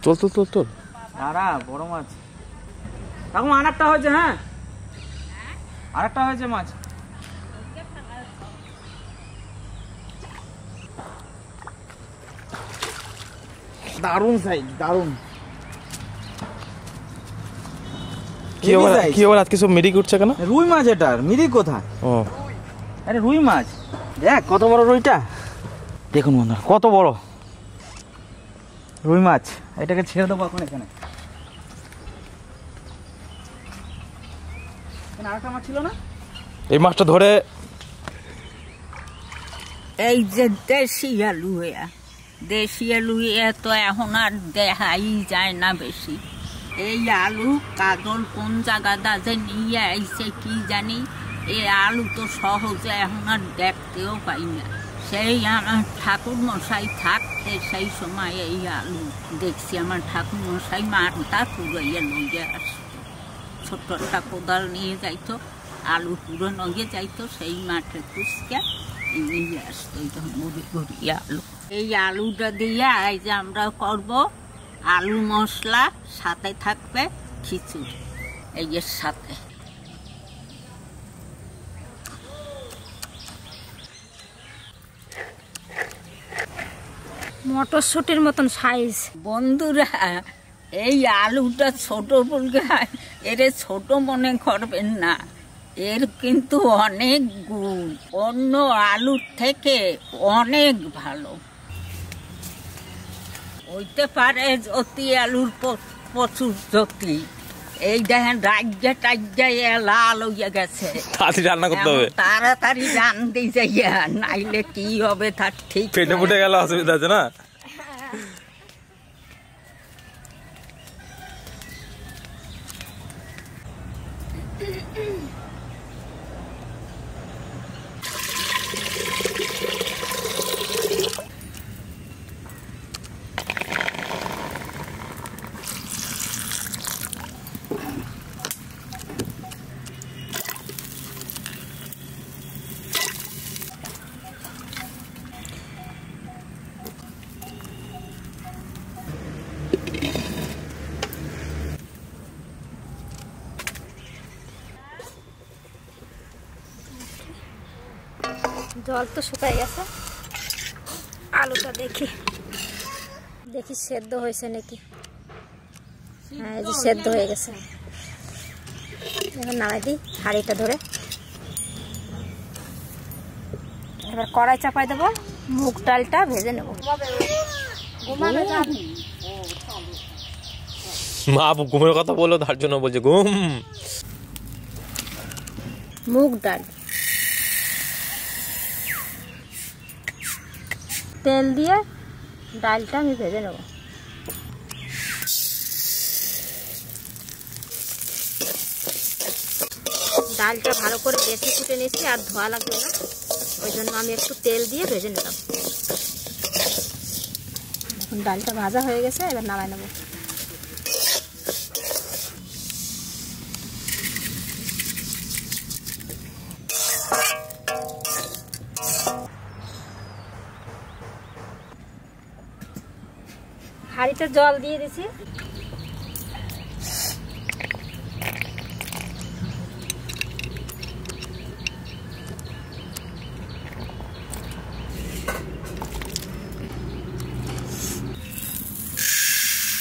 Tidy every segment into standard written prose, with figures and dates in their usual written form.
চল চল চল চল। দাঁড়া, বড় মাছ। তখন আরেকটা হয়েছে। হ্যাঁ, আরেকটা হয়েছে মাছ। দারুণ সাইজ, দারুণ। কি আবার আজকে সব মিরিক উঠছে কেন? রুই মাছ। এটা মিরিক কোথায়? ও আরে রুই মাছ। দেখ কত বড় রুইটা, দেখুন বন্ধুরা কত বড় রুই মাছ। এটাকে ছেড়ে দেবো এখন। এখানে আরেকটা মাছ ছিল না? এই মাছটা ধরে এই যে দেশি আলু, দেশি আলু তো এখন আর দেখাই যায় না বেশি। এই আলু কাজল কোন জায়গাটা যে নিয়ে আইছে কি জানি। এই আলু তো সহজে এখন আর দেখতেও পাই না। সেই আমার ঠাকুর মশাই থাকতে সেই সময় এই আলু দেখছি। আমার ঠাকুর মশাই মাঠটা পুরাইয়া লইয়া আসতো, ছোট্ট একটা কোদাল নিয়ে যাইতো, আলু পুরো নগে যাইতো, সেই মাঠে খুঁজকে নিয়ে আসতো মুড়ি ঘুরিয়ে আলু। এই আলুটা দিয়ে এই যে আমরা করব আলু মশলা, সাথে থাকবে খিচুড়ি এই এর সাথে। মটরশুটির মতন সাইজ। বন্ধুরা, এই আলুটা ছোট বলতে এর ছোট মনে করবেন না, এর কিন্তু অনেক গুণ, অন্য আলুর থেকে অনেক ভালো হইতে পারে। জ্যোতি আলুর প্রচুর জ্যোতি। এই দেখেন রাজ্যা টাজ্যা লাল হইয়া গেছে, রান্না করতে হবে তাড়াতাড়ি রান্ধতে যাইয়া, নাইলে কি হবে তার ঠিক পেটে ফুটে গেল, অসুবিধা আছে না। জল তো শুকাই গেছে, আলুটা দেখি দেখি সেদ্ধ হয়েছে নাকি। হ্যাঁ, এই যে সেদ্ধ হয়ে গেছে। এখন নামাই দিই হাঁড়িটা ধরে। এবার কড়াই চাপাই দেবো, মুগ ডালটা ভেজে নেব। মা ঘুমের কথা বললো, তার জন্য বলছে ঘুম। মুগ ডাল তেল দিয়ে ডালটা আমি ভেজে নেব। ডালটা ভালো করে বেশি ফুটে নিচ্ছি, আর ধোয়া লাগবে না, ওই জন্য আমি একটু তেল দিয়ে ভেজে নিলাম। এখন ডালটা ভাজা হয়ে গেছে, এবার নামাই নেব। হাঁড়িতে জল দিয়ে দিছি।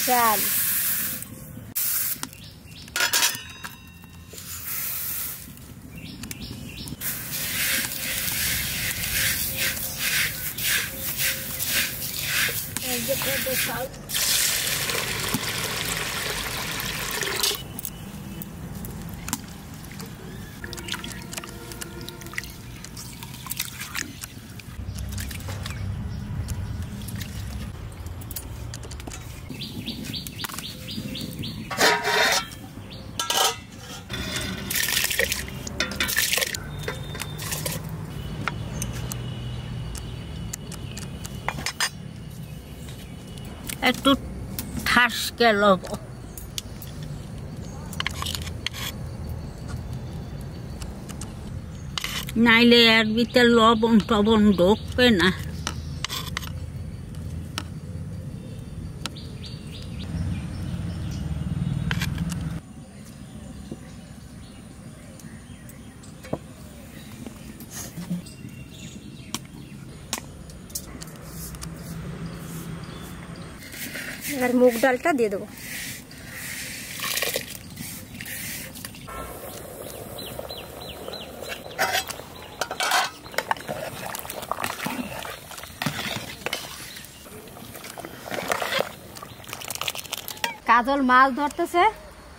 চাল একটু ঠাসকে লব, নাইলে এর ভিতরে লবণ টবণ ঢুকবে না। এবার মুগ ডালটা দিয়ে দেবো। কাজল মাছ ধরতেছে,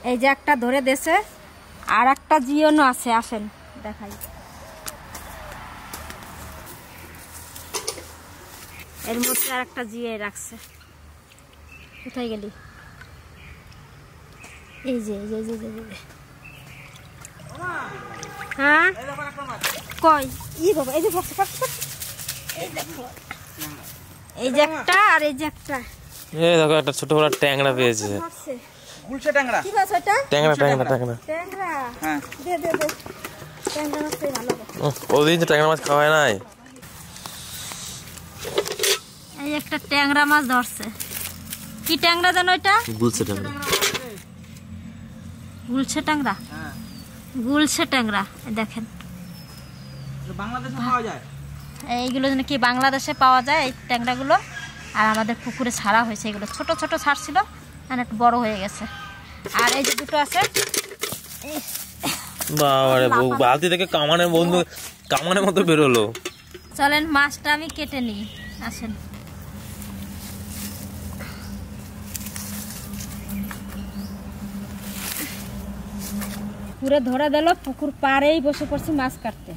এই যে একটা ধরে দেছে, আর একটা জিওনো আছে, আসেন দেখাই। এর মধ্যে আর একটা জিয়ে রাখছে। কোথায় গেলি? এই যে এই যে এই যে হ্যাঁ কই ই বাবা, এই যে এই দেখো, এই যে একটা আর এই যে একটা। এই দেখো একটা ছোট বড় ট্যাংরা পেয়েছে। গুলশা ট্যাংরা। কি মাছ এটা? ট্যাংরা ট্যাংরা ট্যাংরা। ট্যাংরা? হ্যাঁ দে দে দে, ট্যাংরা মাছটাই ভালো হবে। ওদিন তো ট্যাংরা মাছ খাওয়ায় নাই। এই একটা ট্যাংরা মাছ ধরছে। কি ট্যাংরা জানো এটা? গুলছে ট্যাংরা। গুলছে ট্যাংরা? হ্যাঁ, গুলছে ট্যাংরা। দেখেন বাংলাদেশে পাওয়া যায় এইগুলো যেন কি বাংলাদেশে পাওয়া যায় এই ট্যাংরাগুলো। আর আমাদের পুকুরে ছাড়া হয়েছে, এগুলো ছোট ছোট ছাড়ছিল, আর একটু বড় হয়ে গেছে। আর এই যে দুটো আছে, বাবারে বালতি থেকে কামানের বন্ধু কামানের মতো বেরোলো। চলেন মাছটা আমি কেটে নিই, আসেন। পুকুরে ধরে দিল, পুকুর পাড়েই বসে পড়ছি মাছ কাটতে।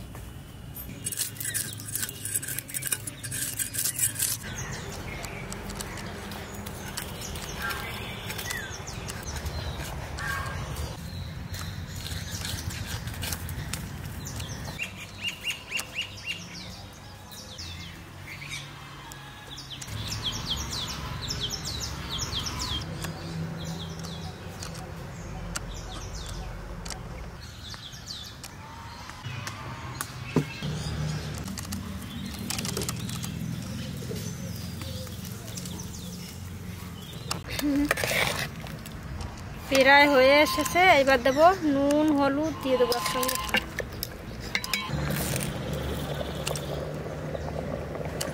প্রায় হয়ে এসেছে, এবার দেবো নুন হলুদ দিয়ে দেবো একসঙ্গে।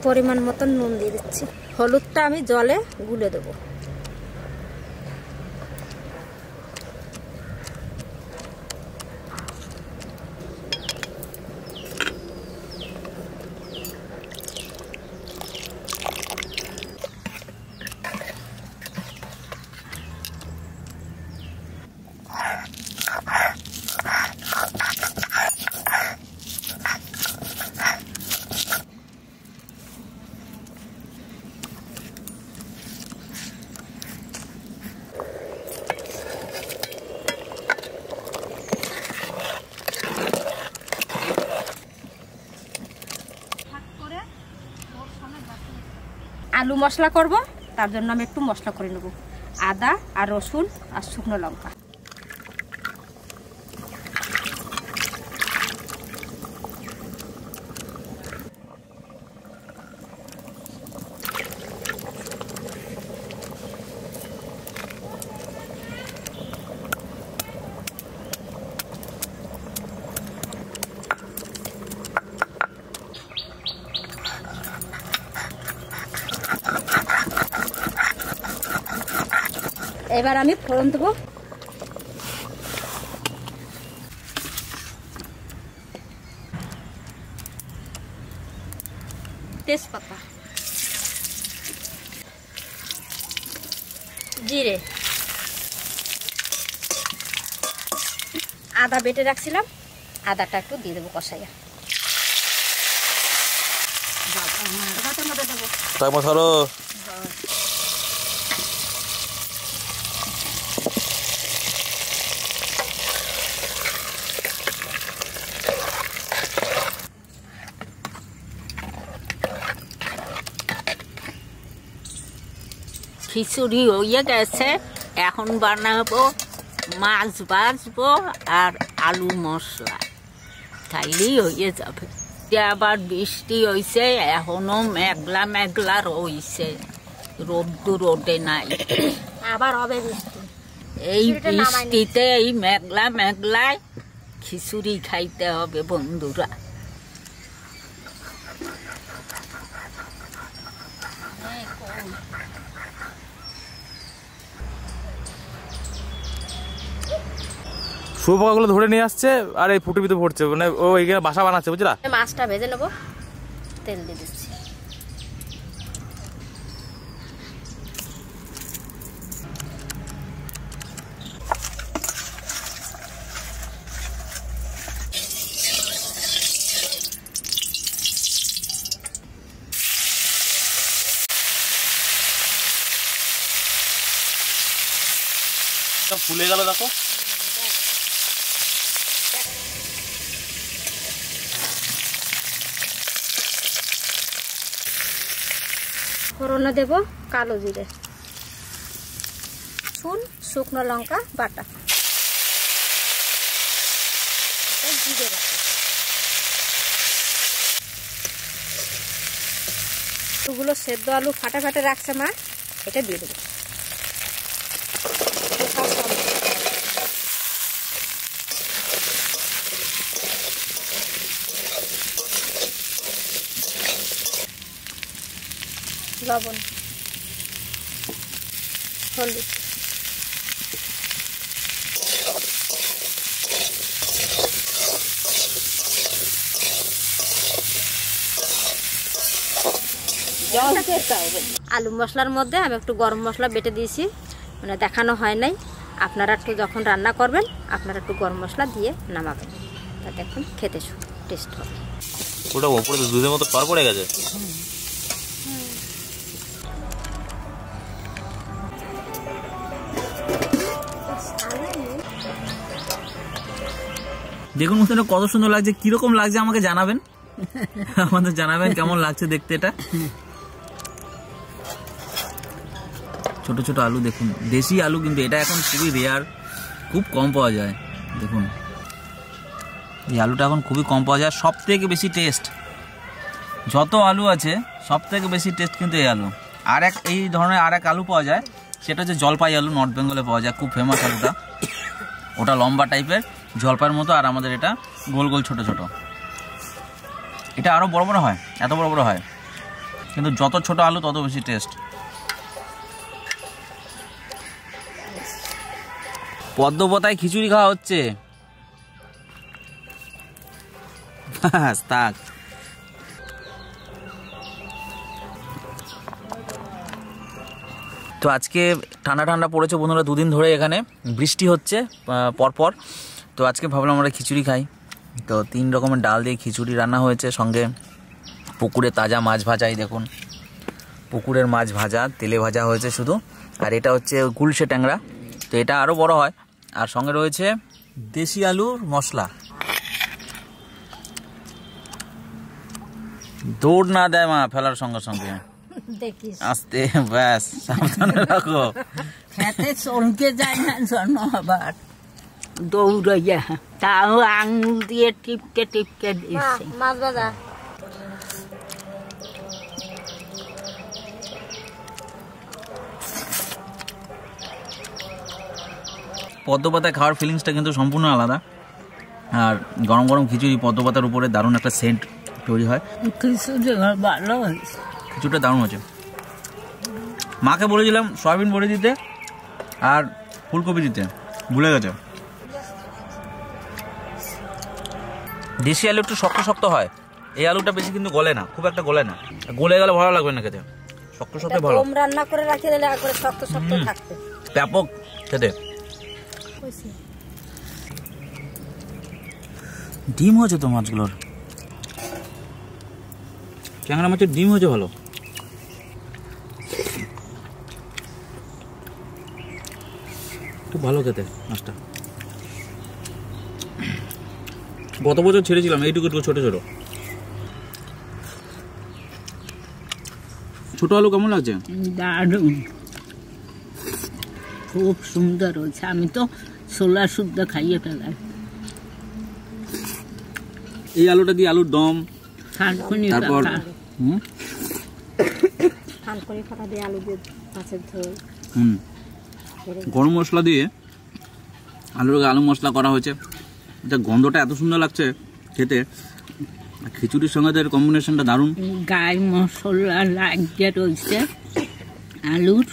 পরিমাণ মতন নুন দিয়ে দিচ্ছি, হলুদটা আমি জলে গুলে দেবো। আলু মশলা করব, তার জন্য আমি একটু মশলা করে নেব। আদা আর রসুন আর শুকনো লঙ্কা। এবার আমি ফোড়ন দেবো। তেজপাতা, জিরে, আদা বেটে রাখছিলাম, আদাটা একটু দিয়ে দেবো কষাইয়া। ধরো খিচুড়ি হয়ে গেছে, এখন বানাবো মাছ ভাজবো আর আলু মশলা, তাইলেই হয়ে যাবে। আবার বৃষ্টি হয়েছে, এখনো মেঘলা মেঘলা রয়েছে, রোদ্দুর ওঠে নাই, আবার হবে বৃষ্টি। এই বৃষ্টিতে এই মেঘলা মেঘলায় খিচুড়ি খাইতে হবে বন্ধুরা। শুয়োপোকাগুলো ধরে নিয়ে আসছে আর এই ফুটির ভিতরে পড়ছে, মানে ও এইখানে বাসা বানাচ্ছে, বুঝলা? মাছটা ভেজে নেবো, তেল দিয়ে দিচ্ছি। ফুলে গেল দেখো। ফোড়নে দেব কালো জিরে, শুকনো লঙ্কা বাটা, জিরে বাটা। ওগুলো সেদ্ধ আলু ফাটা ফাটা রাখছে মা, এটা দিয়ে দেবো। লবণ, হলুদ, আলু মশলার মধ্যে আমি একটু গরম মশলা বেটে দিয়েছি, মানে দেখানো হয় নাই। আপনারা একটু যখন রান্না করবেন আপনারা একটু গরম মশলা দিয়ে নামাবেন, তাতে এখন খেতে টেস্ট হবে। ওটা উপরে দুধের মতো পার পড়ে গেছে। দেখুন মুস্তাটা কত সুন্দর লাগছে, কিরকম লাগছে আমাকে জানাবেন, আমাদের জানাবেন কেমন লাগছে দেখতে। এটা ছোট ছোট আলু, দেখুন দেশি আলু, কিন্তু এটা এখন খুবই রেয়ার, খুব কম পাওয়া যায়। দেখুন এই আলুটা এখন খুবই কম পাওয়া যায়। সব থেকে বেশি টেস্ট, যত আলু আছে সব থেকে বেশি টেস্ট কিন্তু এই আলু। এই ধরনের আর এক আলু পাওয়া যায়, সেটা হচ্ছে জলপাই আলু, নর্থ বেঙ্গলে পাওয়া যায়, খুব ফেমাস আলুটা। ওটা লম্বা টাইপের, জলপাইয়ের মতো, আর আমাদের এটা গোল গোল ছোট ছোট। এটা আরও বড় বড় হয়, এত বড় বড় হয়, কিন্তু যত ছোট আলু তত বেশি টেস্ট। পদ্মপাতায় খিচুড়ি খাওয়া হচ্ছে। থাক। তো আজকে ঠান্ডা ঠান্ডা পড়েছে বন্ধুরা, দুদিন ধরে এখানে বৃষ্টি হচ্ছে পরপর। তো আজকে ভাবলাম আমরা খিচুড়ি খাই। তো 3 রকমের ডাল দিয়ে খিচুড়ি রান্না হয়েছে, সঙ্গে পুকুরে তাজা মাছ ভাজা। এই দেখুন পুকুরের মাছ ভাজা, তেলে ভাজা হয়েছে শুধু। আর এটা হচ্ছে গুলশে ট্যাংরা, তো এটা আরও বড় হয়। আর সঙ্গে রয়েছে দেশি আলুর মশলা। দৌড় না দেয় মা ফেলার সঙ্গে সঙ্গে, আস্তে, ব্যাস সাবধানে রাখো। খেতে চলতে যায় না জন্য আবার দৌড়াইয়া, তাও আঙুল দিয়ে টিপকে টিপকে দিচ্ছে। মাছ ভাজা পদ্মপাতায় খাওয়ার ফিলিংসটা কিন্তু সম্পূর্ণ আলাদা। আর গরম গরম খিচুড়ি, পদ্মপাতার উপরে দারুণ একটা সেন্ট তৈরি হয়। খিচুড়ি ভালো হয়েছে, খিচুড়িটা দারুণ হয়েছে। মাকে বলেছিলাম সয়াবিন বড়ি দিতে আর ফুলকপি দিতে, ভুলে গেছে। দেশি আলু একটু শক্ত শক্ত হয়, এই আলুটা বেশি কিন্তু গলে না, খুব একটা গলে না। গলে গেলে ভালো লাগবে না খেতে, শক্ত শক্ত ভালো। কম রান্না করে রাখি দিলে একবারে শক্ত শক্ত থাকবে, ব্যাপক খেতে। ডিম হয়েছে তো মাছগুলোর, ট্যাংরা মাছের ডিম হয়েছে ভালো। খুব ভালো খেতে মাছটা। গত বছর ছেড়েছিলাম এইটুকু ছোট ছোট। ছোট আলু কেমন লাগছে? দারুণ, খুব সুন্দর হয়েছে। আমি তো ছোলা শুদ্ধ খাইয়ে ফেলাই। এই আলুটা দিয়ে আলুর দম, তারপর গরম মশলা দিয়ে আলু মশলা করা হয়েছে। এটা গন্ধটা এত সুন্দর লাগছে খেতে, খিচুড়ির সঙ্গে এর কম্বিনেশনটা দারুণ। গায়ে মশলা লাগিয়ে রয়েছে আলুর।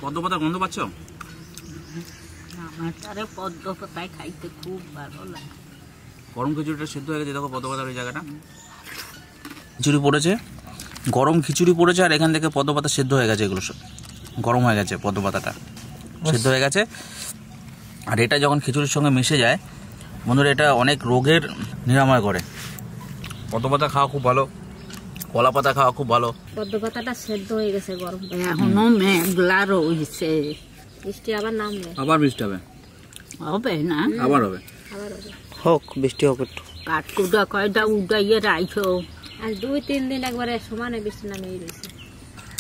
পদ্ম পাতার গন্ধ পাচ্ছ? আমার তারে পদ্ম পাতায় খাইতে খুব ভালো লাগে। গরম খিচুড়িটা সেদ্ধ হয়ে গেছে, দেখো পদ্ম পাতার ওই জায়গাটা। খিচুড়ি পড়েছে, গরম খিচুড়ি পড়েছে, আর এখান থেকে পদ্ম পাতা সেদ্ধ হয়ে গেছে। এগুলো সব গরম হয়ে গেছে, পদ্ম পাতাটা সেদ্ধ হয়ে গেছে। আর এটা যখন খিচুড়ির সঙ্গে মিশে যায় বন্ধুরা, এটা অনেক রোগের নিরাময় করে। পদ্ম পাতা খাওয়া খুব ভালো, কলা পাতা খাওয়া খুব ভালো। পদ্ম পাতাটা সেদ্ধ হয়ে গেছে গরম। এখনো মেঘলা রয়েছে, বৃষ্টি আবার নামবে। আবার বৃষ্টি হবে, হবে না? আবার হবে। হোক, বৃষ্টি হোক একটু। কাঠকুটা কয়টা উঠাইয়ে রাখো। আর 2-3 দিন একবারে সমানে বৃষ্টি নামিয়ে রয়েছে।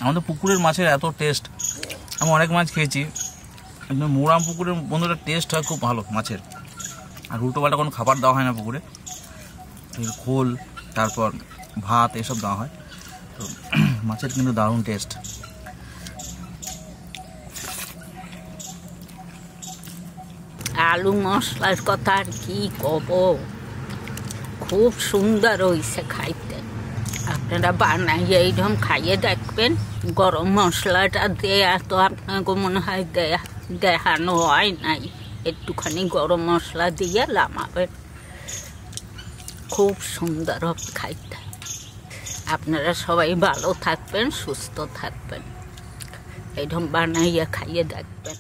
আমাদের পুকুরের মাছের এত টেস্ট, আমি অনেক মাছ খেয়েছি, কিন্তু মোরাম পুকুরের বন্ধুরা টেস্ট হয় খুব ভালো মাছের। আর উল্টোপাল্টা কোনো খাবার দেওয়া হয় না পুকুরে, খোল তারপর ভাত এসব দেওয়া হয়, তো মাছের কিন্তু দারুণ টেস্ট। আলু মশলার কথা আর কি কব, খুব সুন্দর হয়েছে খাইতে। আপনারা বানাইয়ে এইরকম খাইয়ে দেখবেন। গরম মশলাটা দেয়া তো আপনাকে মনে হয় দেখানো হয় নাই, একটুখানি গরম মশলা দিয়ে লামাবেন, খুব সুন্দর হবে খাইতে। আপনারা সবাই ভালো থাকবেন, সুস্থ থাকবেন, এইরকম বানাইয়া খাইয়ে দেখবেন।